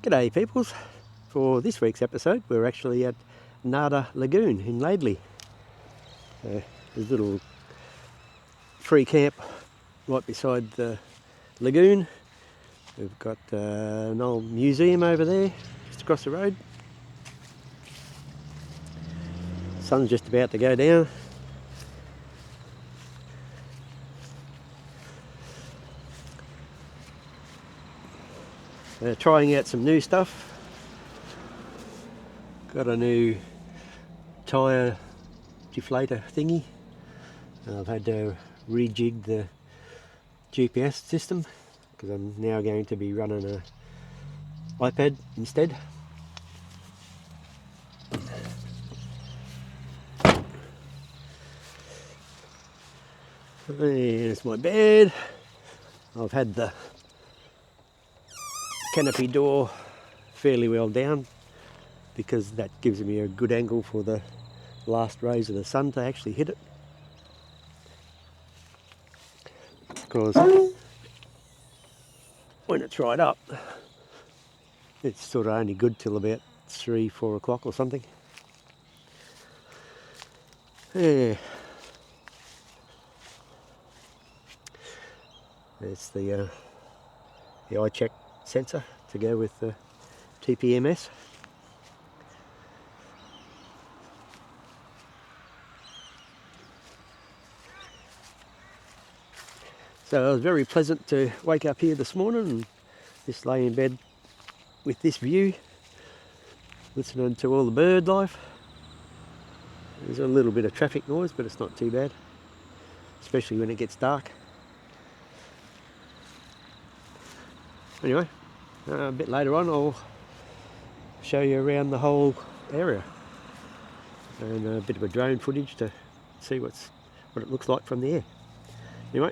G'day peoples. For this week's episode we're actually at Narda Lagoon in Laidley. There's a little free camp right beside the lagoon. We've got an old museum over there just across the road. Sun's just about to go down. Trying out some new stuff. Got a new tyre deflator thingy. I've had to rejig the GPS system because I'm now going to be running an iPad instead. There's my bed. I've had the canopy door fairly well down because that gives me a good angle for the last rays of the sun to actually hit it. Because when it's right up, it's sort of only good till about 3-4 o'clock or something. Yeah. There's the eye check sensor to go with the TPMS. So it was very pleasant to wake up here this morning and just lay in bed with this view, listening to all the bird life. There's a little bit of traffic noise, but it's not too bad, especially when it gets dark. Anyway, a bit later on I'll show you around the whole area and a bit of a drone footage to see what it looks like from the air. Anyway,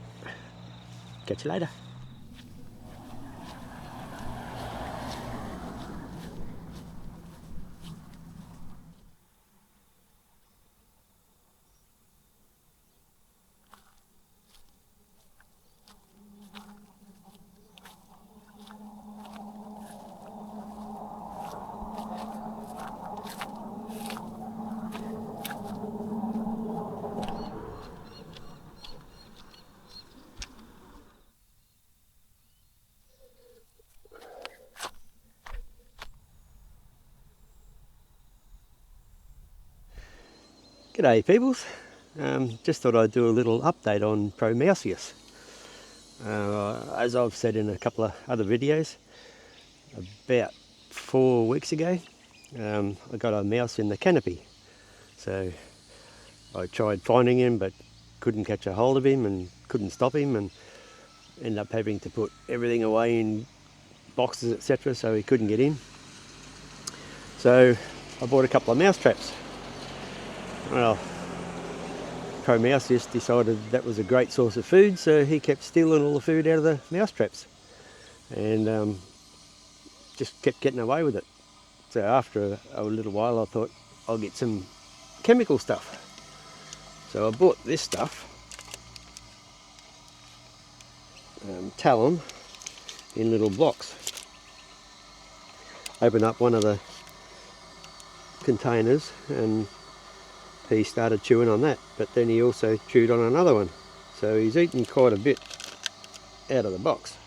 catch you later. G'day peoples, just thought I'd do a little update on Promausius. As I've said in a couple of other videos, about 4 weeks ago I got a mouse in the canopy. So I tried finding him but couldn't catch a hold of him and couldn't stop him, and ended up having to put everything away in boxes etc, so he couldn't get in. So I bought a couple of mouse traps. Well, Promausius decided that was a great source of food, so he kept stealing all the food out of the mouse traps and just kept getting away with it. So after a little while I thought I'll get some chemical stuff. So I bought this stuff, talum in little blocks. Open up one of the containers and he started chewing on that, but then he also chewed on another one. So he's eaten quite a bit out of the box.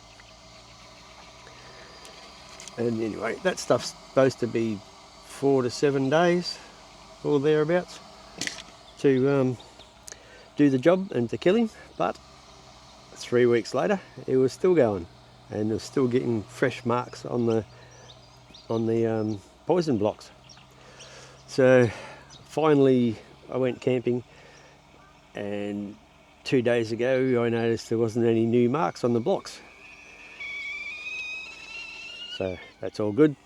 And anyway, that stuff's supposed to be 4 to 7 days or thereabouts to do the job and to kill him, but 3 weeks later he was still going and was still getting fresh marks on the poison blocks. So finally I went camping, and 2 days ago I noticed there wasn't any new marks on the blocks. So that's all good.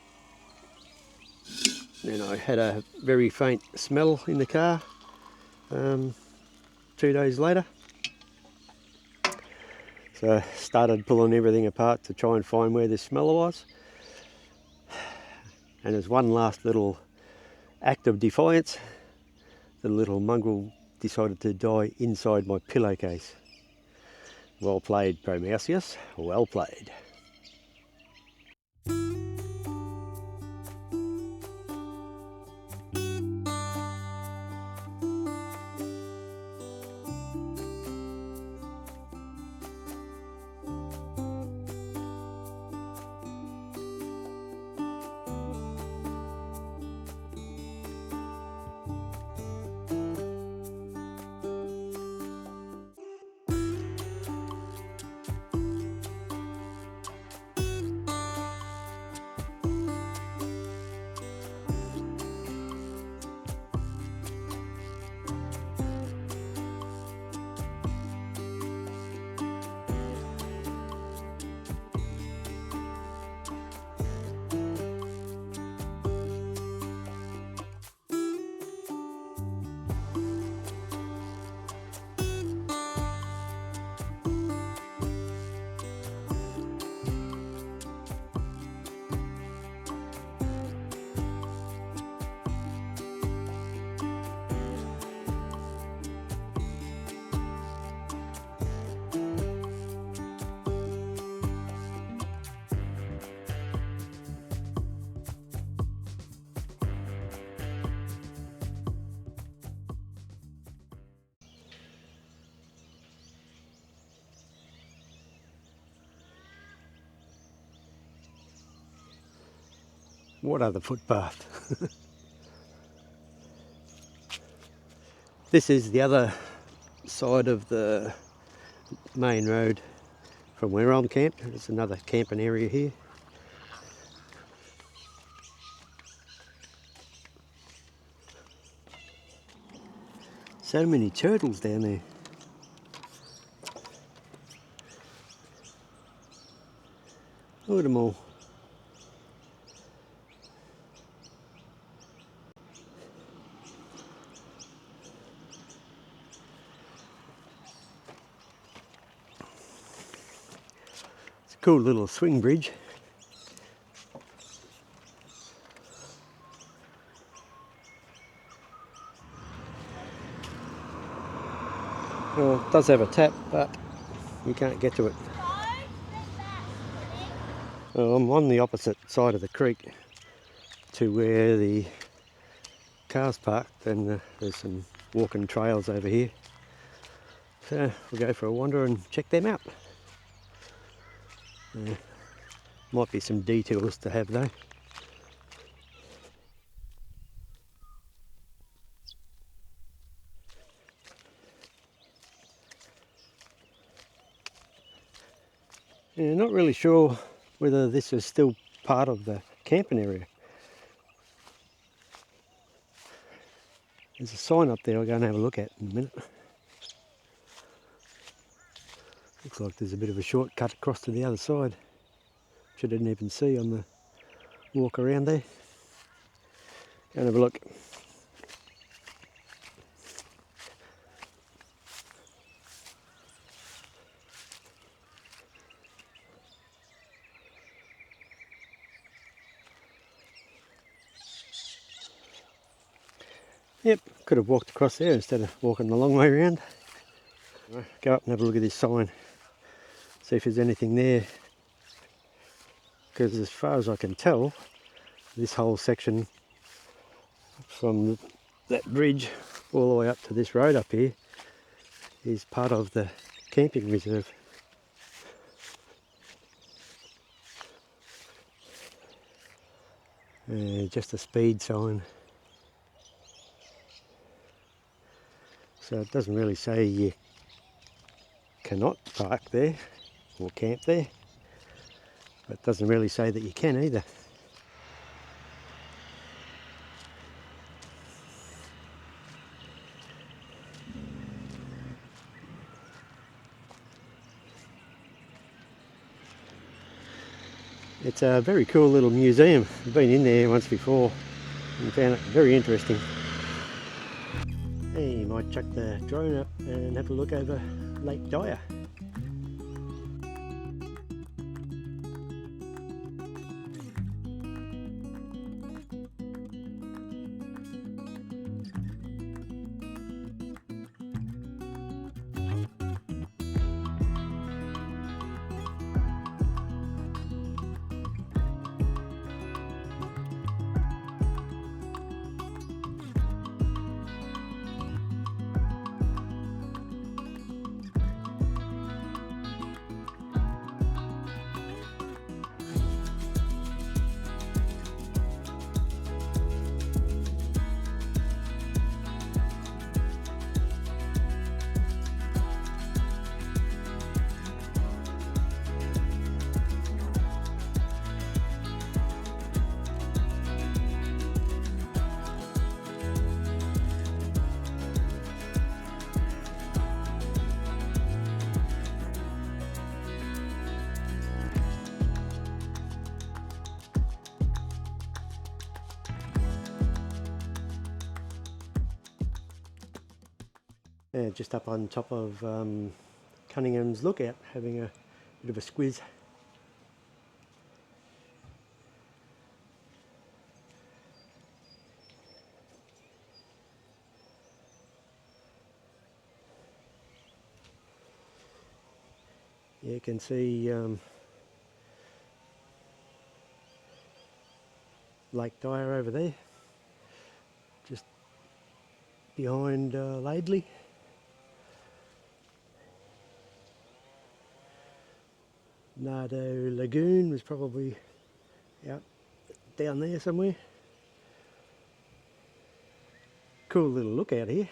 Then I had a very faint smell in the car 2 days later. So I started pulling everything apart to try and find where this smell was. And there's one last little act of defiance. The little mongrel decided to die inside my pillowcase. Well played, Promausius. Well played. What other footpath? This is the other side of the main road from where I'm camped. There's another camping area here. So many turtles down there. Look at them all. It's a cool little swing bridge. Well, it does have a tap, but you can't get to it. Well, I'm on the opposite side of the creek to where the car's parked, and there's some walking trails over here. So we'll go for a wander and check them out. Might be some details to have though. Yeah, not really sure whether this is still part of the camping area. There's a sign up there I'll go and have a look at in a minute. Looks like there's a bit of a shortcut across to the other side, which I didn't even see on the walk around there. Go and have a look. Yep, could have walked across there instead of walking the long way around. Go up and have a look at this sign, see if there's anything there. Because as far as I can tell, this whole section from that bridge all the way up to this road up here is part of the camping reserve. Just a speed sign. So it doesn't really say you cannot park there or camp there, but it doesn't really say that you can either. It's a very cool little museum. I've been in there once before and found it very interesting. Hey, you might chuck the drone up and have a look over Lake Dyer. Yeah, just up on top of Cunningham's Lookout, having a bit of a squiz. Yeah, you can see Lake Dyer over there, just behind Laidley. Narda Lagoon was probably out down there somewhere. Cool little look out here.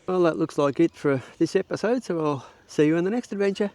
Well, that looks like it for this episode, so I'll see you in the next adventure.